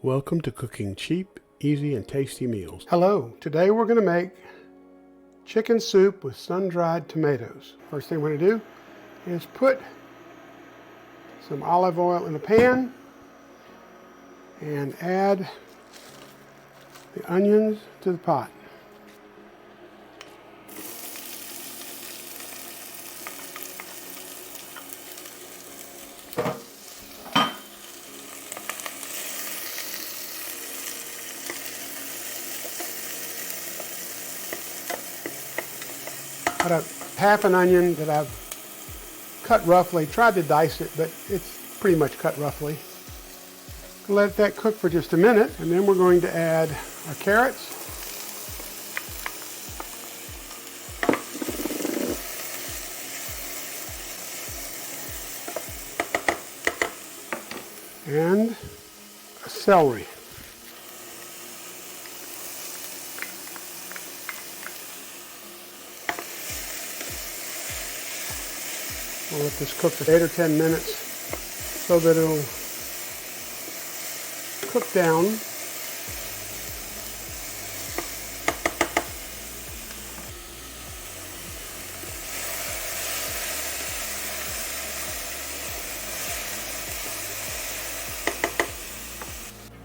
Welcome to cooking cheap, easy, and tasty meals. Hello, today we're going to make chicken soup with sun-dried tomatoes. First thing we're going to do is put some olive oil in a pan and add the onions to the pot. Got a half an onion that I've cut roughly, tried to dice it, but it's pretty much cut roughly. Let that cook for just a minute, and then we're going to add our carrots. And celery. We'll let this cook for 8 or 10 minutes so that it'll cook down.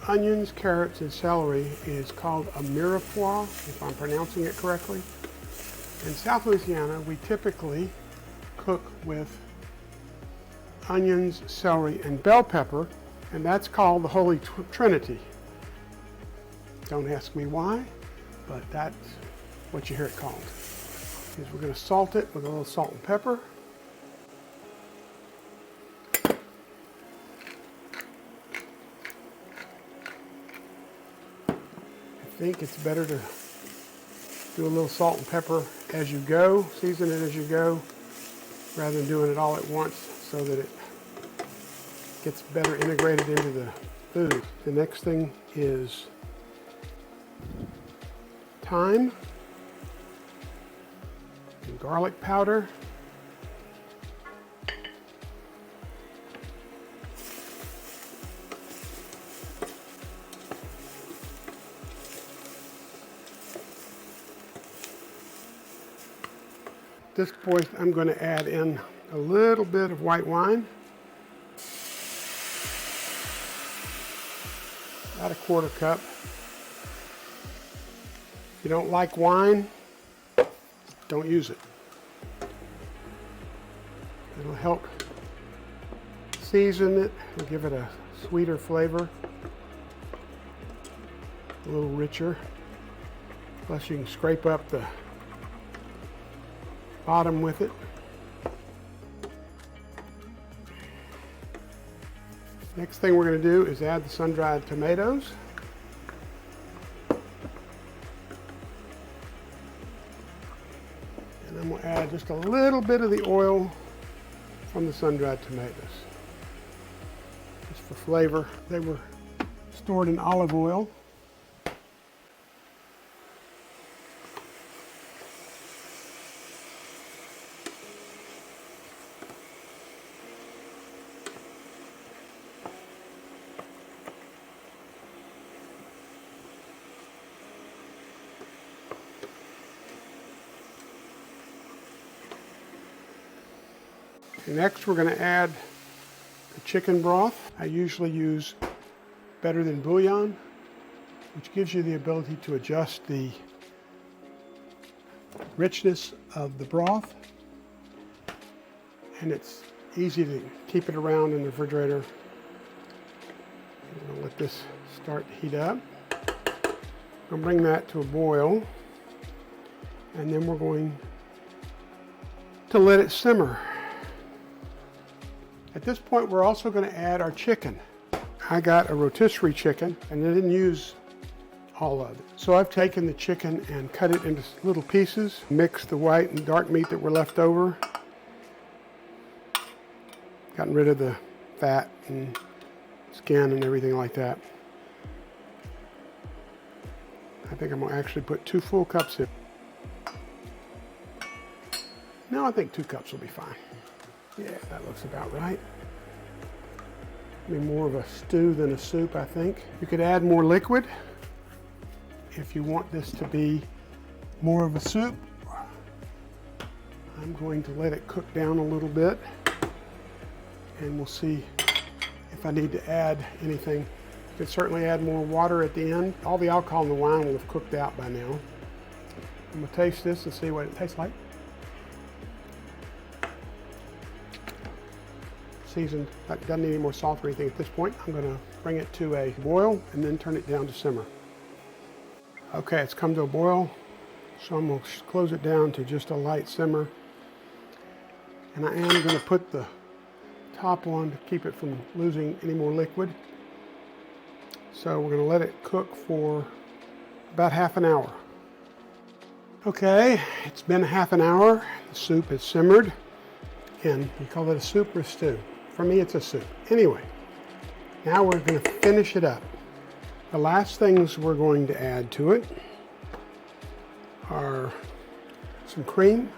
Onions, carrots, and celery is called a mirepoix, if I'm pronouncing it correctly. In South Louisiana, we typically cook with onions, celery, and bell pepper, and that's called the Holy Trinity. Don't ask me why, but that's what you hear it called. We're going to salt it with a little salt and pepper. I think it's better to do a little salt and pepper as you go, season it as you go, rather than doing it all at once so that it gets better integrated into the food. The next thing is thyme and garlic powder. At this point, I'm going to add in a little bit of white wine, about a quarter cup. If you don't like wine, don't use it. It'll help season it, it'll give it a sweeter flavor, a little richer. Plus you can scrape up the bottom with it. Next thing we're going to do is add the sun-dried tomatoes. And I'm going to add just a little bit of the oil from the sun-dried tomatoes, just for flavor. They were stored in olive oil. Next, we're going to add the chicken broth. I usually use better than bouillon, which gives you the ability to adjust the richness of the broth. And it's easy to keep it around in the refrigerator. I'm going to let this start to heat up. I'll bring that to a boil, and then we're going to let it simmer. At this point, we're also going to add our chicken. I got a rotisserie chicken, and I didn't use all of it. So I've taken the chicken and cut it into little pieces, mixed the white and dark meat that were left over, gotten rid of the fat and skin and everything like that. I think I'm going to actually put 2 full cups in. No, I think 2 cups will be fine. Yeah, that looks about right. be more of a stew than a soup, I think. You could add more liquid if you want this to be more of a soup. I'm going to let it cook down a little bit, and we'll see if I need to add anything. You could certainly add more water at the end. All the alcohol in the wine will have cooked out by now. I'm going to taste this and see what it tastes like. Seasoned, doesn't need any more salt or anything at this point. I'm going to bring it to a boil and then turn it down to simmer. Okay, it's come to a boil, so I'm going to close it down to just a light simmer. And I am going to put the top on to keep it from losing any more liquid. So we're going to let it cook for about half an hour. Okay, it's been half an hour. The soup has simmered. Again, you call it a soup or a stew. For me, it's a soup. Anyway, now we're going to finish it up. The last things we're going to add to it are some cream,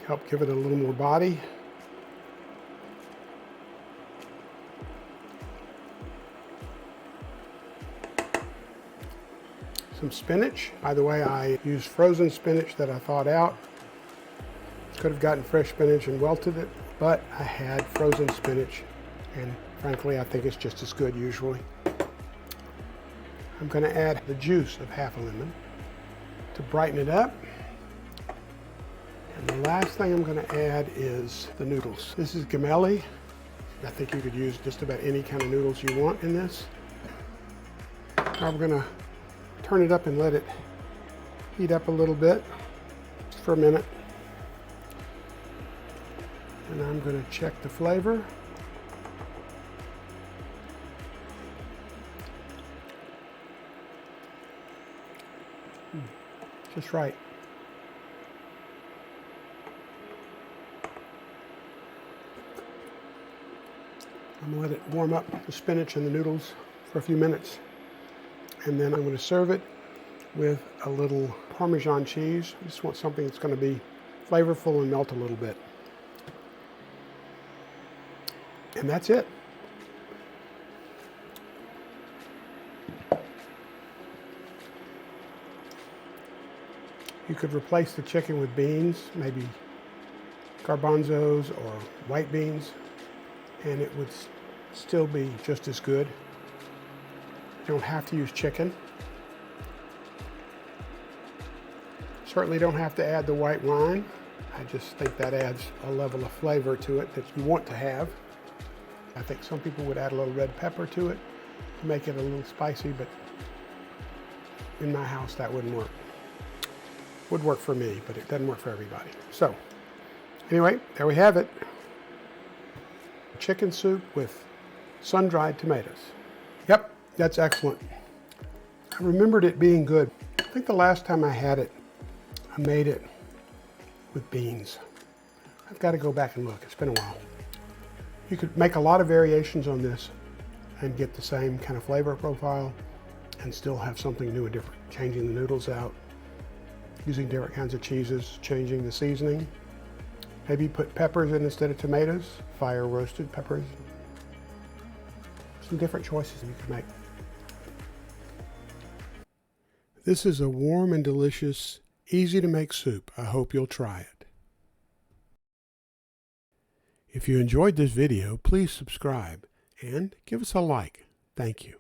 help give it a little more body. Some spinach. By the way, I used frozen spinach that I thawed out. Could have gotten fresh spinach and wilted it, but I had frozen spinach, and frankly, I think it's just as good usually. I'm going to add the juice of half a lemon to brighten it up. And the last thing I'm going to add is the noodles. This is gemelli. I think you could use just about any kind of noodles you want in this. Now we're going to turn it up and let it heat up a little bit, just for a minute. And I'm going to check the flavor. Just right. I'm going to let it warm up, the spinach and the noodles, for a few minutes. And then I'm going to serve it with a little Parmesan cheese. I just want something that's going to be flavorful and melt a little bit. And that's it. You could replace the chicken with beans, maybe garbanzos or white beans, and it would still be just as good. You don't have to use chicken. Certainly don't have to add the white wine. I just think that adds a level of flavor to it that you want to have. I think some people would add a little red pepper to it to make it a little spicy, but in my house that wouldn't work. Would work for me, but it doesn't work for everybody. So anyway, there we have it. Chicken soup with sun-dried tomatoes. Yep, that's excellent. I remembered it being good. I think the last time I had it, I made it with beans. I've got to go back and look. It's been a while. You could make a lot of variations on this and get the same kind of flavor profile and still have something new and different. Changing the noodles out, using different kinds of cheeses, changing the seasoning. Maybe put peppers in instead of tomatoes, fire roasted peppers. Some different choices you can make. This is a warm and delicious, easy to make soup. I hope you'll try it. If you enjoyed this video, please subscribe and give us a like. Thank you.